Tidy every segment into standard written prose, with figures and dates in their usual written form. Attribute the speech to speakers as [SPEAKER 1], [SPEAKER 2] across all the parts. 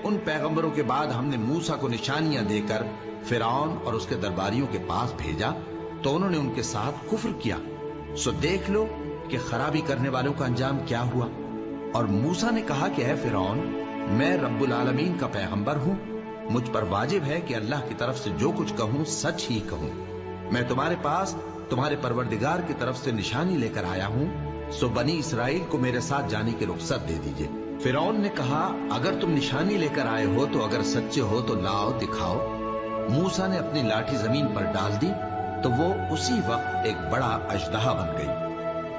[SPEAKER 1] उन पैगंबरों के बाद हमने मूसा को निशानियां देकर फिरौन और उसके दरबारियों के पास भेजा तो उन्होंने उनके साथ कुफ्र किया। सो देख लो कि खराबी करने वालों का अंजाम क्या हुआ। और मूसा ने कहा कि ऐ फिरौन, मैं रब्बुल आलमीन का पैगंबर हूं, मुझ पर वाजिब है कि अल्लाह की तरफ से जो कुछ कहूं सच ही कहूं। मैं तुम्हारे पास तुम्हारे परवरदिगार की तरफ से निशानी लेकर आया हूं, सो बनी इसराइल को मेरे साथ जाने की रुख्सत दे दीजिए। फिरौन ने कहा, अगर तुम निशानी लेकर आए हो तो अगर सच्चे हो तो लाओ, दिखाओ। मूसा ने अपनी लाठी जमीन पर डाल दी तो वो उसी वक्त एक बड़ा अजदहा बन गई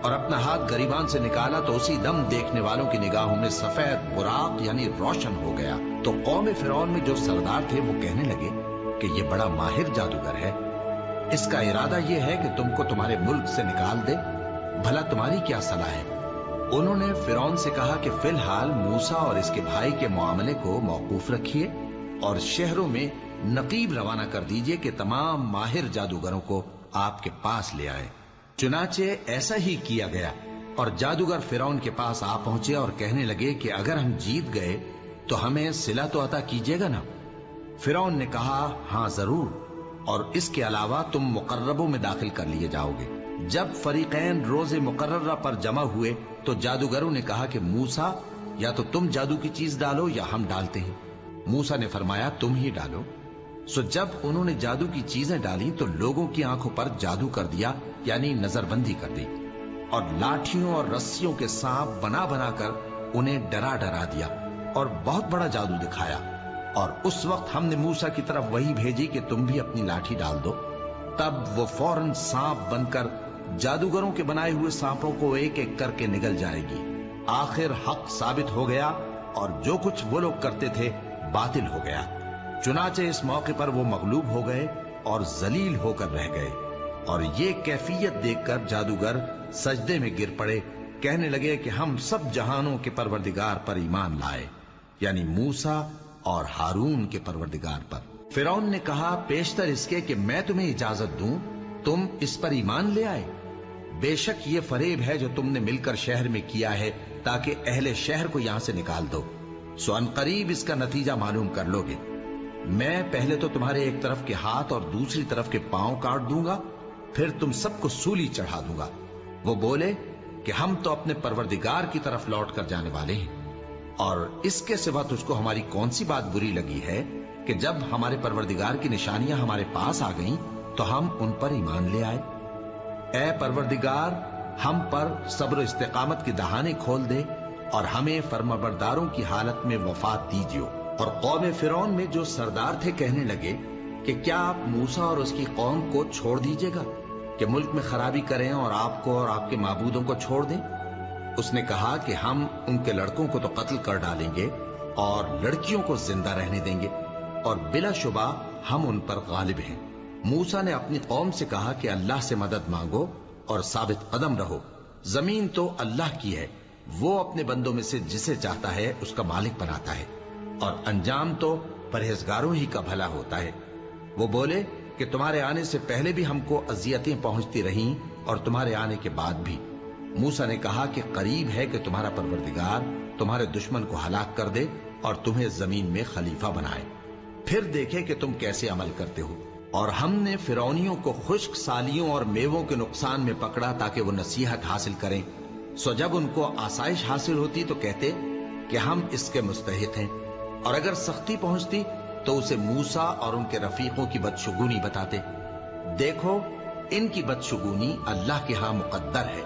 [SPEAKER 1] और अपना हाथ गरीबान से निकाला तो उसी दम देखने वालों की निगाहों में सफेद बुराक यानी रोशन हो गया। तो कौम फिरौन में जो सरदार थे वो कहने लगे कि ये बड़ा माहिर जादूगर है, इसका इरादा ये है कि तुमको तुम्हारे मुल्क से निकाल दे, भला तुम्हारी क्या सलाह है। उन्होंने फिरौन से कहा कि फिलहाल मूसा और इसके भाई के मामले को मौकूफ रखिए और शहरों में नकीब रवाना कर दीजिए कि तमाम माहिर जादूगरों को आपके पास ले आए। चुनाचे ऐसा ही किया गया और जादूगर फिरौन के पास आ पहुंचे और कहने लगे कि अगर हम जीत गए तो हमें सिला तो अता कीजिएगा ना। फिरौन ने कहा, हां जरूर, और इसके अलावा तुम मुकर्रबों में दाखिल कर लिए जाओगे। जब फरीकैन रोजे मुकर्ररा पर जमा हुए तो जादूगरों ने कहा कि मूसा, या तो तुम जादू की चीज डालो या हम डालते हैं। मूसा ने फरमाया, तुम ही डालो। सो जब उन्होंने जादू की चीजें डाली तो लोगों की आंखों पर जादू कर दिया, यानी नजरबंदी कर दी, और लाठियों और रस्सियों के सांप बना बना कर उन्हें डरा डरा दिया और बहुत बड़ा जादू दिखाया। और उस वक्त हमने मूसा की तरफ वही भेजी कि तुम भी अपनी लाठी डाल दो। तब वो फौरन सांप बनकर जादूगरों के बनाए हुए सांपों को एक एक करके निगल जाएगी। आखिर हक साबित हो गया और जो कुछ वो लोग करते थे बातिल हो गया। चुनाचे इस मौके पर वो मगलूब हो गए और जलील होकर रह गए। और ये कैफियत देखकर जादूगर सजदे में गिर पड़े, कहने लगे कि हम सब जहानों के परवरदिगार पर ईमान लाए, यानी मूसा और हारून के परवरदिगार पर। फिरौन ने कहा, पेशतर इसके कि मैं तुम्हें इजाजत दूं, तुम इस पर ईमान ले आए। बेशक ये फरेब है जो तुमने मिलकर शहर में किया है ताकि अहले शहर को यहां से निकाल दो। सो अनकरीब इसका नतीजा मालूम कर लोगे। मैं पहले तो तुम्हारे एक तरफ के हाथ और दूसरी तरफ के पांव काट दूंगा, फिर तुम सबको सूली चढ़ा दूंगा। वो बोले कि हम तो अपने परवरदिगार की तरफ लौट कर जाने वाले हैं, और इसके सिवा तुझको हमारी कौन सी बात बुरी लगी है कि जब हमारे परवरदिगार की निशानियां हमारे पास आ गईं तो हम उन पर ईमान ले आए। ऐ परवरदिगार, हम पर सब्र इस्तिकामत की दहाने खोल दे और हमें फर्माबरदारों की हालत में वफात दीजिए। और कौम फिरौन में जो सरदार थे कहने लगे कि क्या आप मूसा और उसकी कौम को छोड़ दीजिएगा कि मुल्क में खराबी करें और आपको और आपके माबूदों को छोड़ दें। उसने कहा कि हम उनके लड़कों को तो कत्ल कर डालेंगे और लड़कियों को जिंदा रहने देंगे, और बिलाशुबा हम उन पर गालिब हैं। मूसा ने अपनी कौम से कहा कि अल्लाह से मदद मांगो और साबित कदम रहो। जमीन तो अल्लाह की है, वो अपने बंदों में से जिसे चाहता है उसका मालिक बनाता है, और अंजाम तो परहेजगारों ही का भला होता है। वो बोले कि तुम्हारे आने से पहले भी हमको अजियतें पहुंचती रहीं और तुम्हारे आने के बाद भी। मूसा ने कहा कि करीब है कि तुम्हारा परवरदिगार तुम्हारे दुश्मन को हलाक कर दे और तुम्हें जमीन में खलीफा बनाए, फिर देखे कि तुम कैसे अमल करते हो। और हमने फिरौनियों को खुश्क सालियों और मेवों के नुकसान में पकड़ा ताकि वो नसीहत हासिल करें। सो जब उनको आसाइश हासिल होती तो कहते कि हम इसके मुस्तहिक हैं, और अगर सख्ती पहुंचती तो उसे मूसा और उनके रफीकों की बदशुगुनी बताते। देखो, इनकी बदशुगुनी अल्लाह के यहां मुकद्दर है,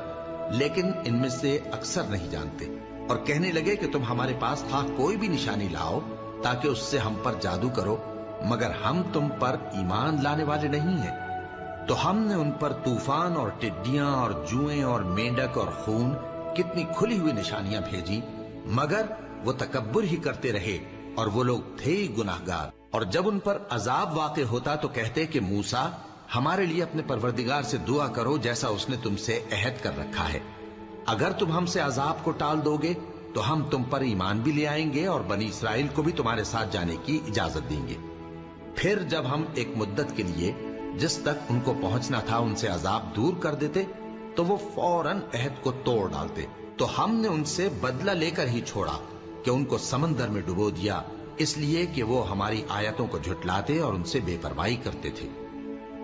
[SPEAKER 1] लेकिन इनमें से अक्सर नहीं जानते। और कहने लगे कि तुम हमारे पास था कोई भी निशानी लाओ ताकि उससे हम पर जादू करो, मगर हम तुम पर ईमान लाने वाले नहीं हैं। तो हमने उन पर तूफान और टिड्डियां और जुएं और मेंढक और खून कितनी खुली हुई निशानियां भेजी, मगर वो तकब्बुर ही करते रहे और वो लोग थे ही गुनाहगार। और जब उन पर अजाब वाक़े होता तो कहते कि मूसा, हमारे लिए अपने परवरदिगार से दुआ करो जैसा उसने तुमसे अहद कर रखा है। अगर तुम हमसे अजाब को टाल दोगे तो हम तुम पर ईमान भी ले आएंगे और बनी इसराइल को भी तुम्हारे साथ जाने की इजाजत देंगे। फिर जब हम एक मुद्दत के लिए जिस तक उनको पहुंचना था उनसे अजाब दूर कर देते तो वो फौरन अहद को तोड़ डालते। तो हमने उनसे बदला लेकर ही छोड़ा कि उनको समंदर में डुबो दिया اس لیے کہ وہ ہماری آیتوں کو جھٹلاتے اور ان سے بے پرواہی کرتے تھے۔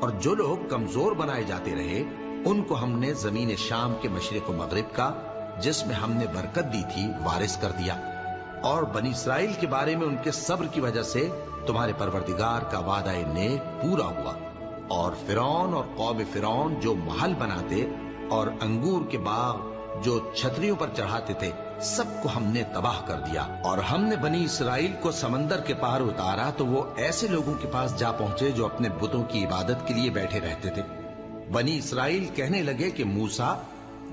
[SPEAKER 1] اور جو لوگ کمزور بنائے جاتے رہے ان کو ہم نے زمین شام کے مشرق و مغرب کا، جس میں ہم نے برکت دی تھی، وارث کر دیا۔ اور بنی اسرائیل کے بارے میں ان کے صبر کی وجہ سے تمہارے پروردگار کا وعدہ نیک پورا ہوا۔ اور فرعون اور قوم فرعون جو محل بناتے اور انگور کے باغ جو چھتریوں پر چڑھاتے تھے، سب کو ہم نے تباہ کر دیا۔ اور ہم نے بنی اسرائیل کو سمندر کے پار اتارا تو وہ ایسے لوگوں کے پاس جا پہنچے جو اپنے بتوں کی عبادت کے لیے بیٹھے رہتے تھے۔ بنی اسرائیل کہنے لگے کہ موسیٰ،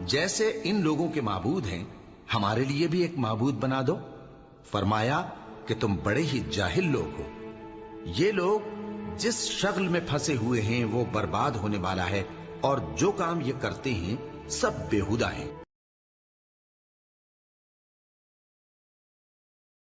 [SPEAKER 1] جیسے ان لوگوں کے معبود ہیں، ہمارے لیے بھی ایک معبود بنا دو۔ فرمایا کہ تم بڑے ہی جاہل لوگ ہو۔ یہ لوگ جس شغل میں پھنسے ہوئے ہیں وہ برباد ہونے والا ہے، اور جو کام یہ کرتے ہیں سب بیہودہ ہیں۔